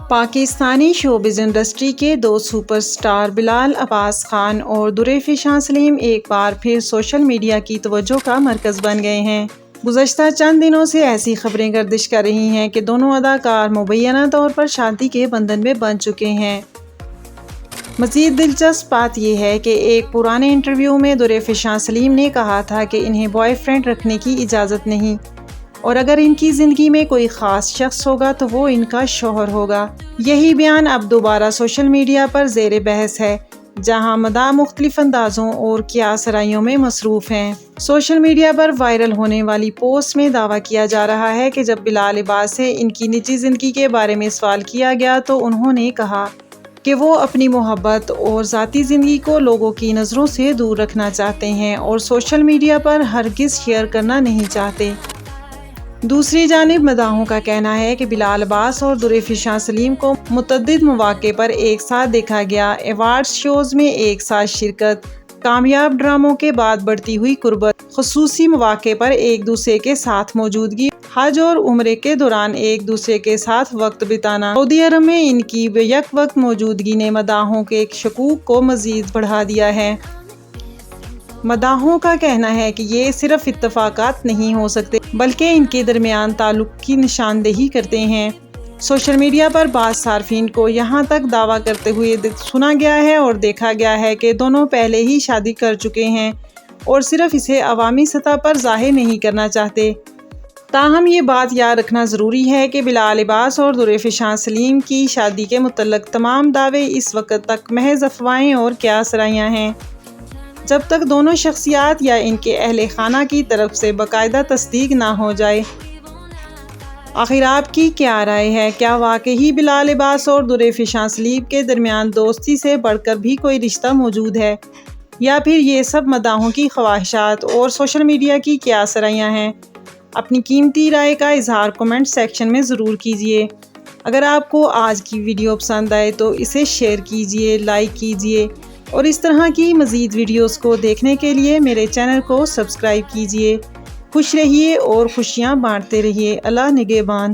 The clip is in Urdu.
پاکستانی شوبز انڈسٹری کے دو سپر سٹار بلال عباس خان اور درفشاں سلیم ایک بار پھر سوشل میڈیا کی توجہ کا مرکز بن گئے ہیں۔ گزشتہ چند دنوں سے ایسی خبریں گردش کر رہی ہیں کہ دونوں اداکار مبینہ طور پر شادی کے بندھن میں بندھ چکے ہیں۔ مزید دلچسپ بات یہ ہے کہ ایک پرانے انٹرویو میں درفشاں سلیم نے کہا تھا کہ انہیں بوائے فرینڈ رکھنے کی اجازت نہیں، اور اگر ان کی زندگی میں کوئی خاص شخص ہوگا تو وہ ان کا شوہر ہوگا۔ یہی بیان اب دوبارہ سوشل میڈیا پر زیر بحث ہے، جہاں مداح مختلف اندازوں اور قیاس آرائیوں میں مصروف ہیں۔ سوشل میڈیا پر وائرل ہونے والی پوسٹ میں دعویٰ کیا جا رہا ہے کہ جب بلال عباس سے ان کی نجی زندگی کے بارے میں سوال کیا گیا تو انہوں نے کہا کہ وہ اپنی محبت اور ذاتی زندگی کو لوگوں کی نظروں سے دور رکھنا چاہتے ہیں اور سوشل میڈیا پر ہرگز شیئر کرنا نہیں چاہتے۔ دوسری جانب مداحوں کا کہنا ہے کہ بلال عباس اور درفشاں سلیم کو متعدد مواقع پر ایک ساتھ دیکھا گیا۔ ایوارڈز شوز میں ایک ساتھ شرکت، کامیاب ڈراموں کے بعد بڑھتی ہوئی قربت، خصوصی مواقع پر ایک دوسرے کے ساتھ موجودگی، حج اور عمرے کے دوران ایک دوسرے کے ساتھ وقت بتانا۔ سعودی عرب میں ان کی یک وقت موجودگی نے مداحوں کے شکوک کو مزید بڑھا دیا ہے۔ مداحوں کا کہنا ہے کہ یہ صرف اتفاقات نہیں ہو سکتے بلکہ ان کے درمیان تعلق کی نشاندہی کرتے ہیں۔ سوشل میڈیا پر بعض صارفین کو یہاں تک دعویٰ کرتے ہوئے سنا گیا ہے اور دیکھا گیا ہے کہ دونوں پہلے ہی شادی کر چکے ہیں اور صرف اسے عوامی سطح پر ظاہر نہیں کرنا چاہتے۔ تاہم یہ بات یاد رکھنا ضروری ہے کہ بلال عباس اور درفشاں سلیم کی شادی کے متعلق تمام دعوے اس وقت تک محض افواہیں اور قیاس آرائیاں ہیں، جب تک دونوں شخصیات یا ان کے اہل خانہ کی طرف سے باقاعدہ تصدیق نہ ہو جائے۔ آخر آپ کی کیا رائے ہے؟ کیا واقعی بلال عباس اور درفشاں سلیم کے درمیان دوستی سے بڑھ کر بھی کوئی رشتہ موجود ہے، یا پھر یہ سب مداحوں کی خواہشات اور سوشل میڈیا کی قیاس آرائیاں ہیں؟ اپنی قیمتی رائے کا اظہار کمنٹ سیکشن میں ضرور کیجیے۔ اگر آپ کو آج کی ویڈیو پسند آئے تو اسے شیئر کیجیے، لائک کیجیے، اور اس طرح کی مزید ویڈیوز کو دیکھنے کے لیے میرے چینل کو سبسکرائب کیجیے۔ خوش رہیے اور خوشیاں بانٹتے رہیے۔ اللہ نگہبان۔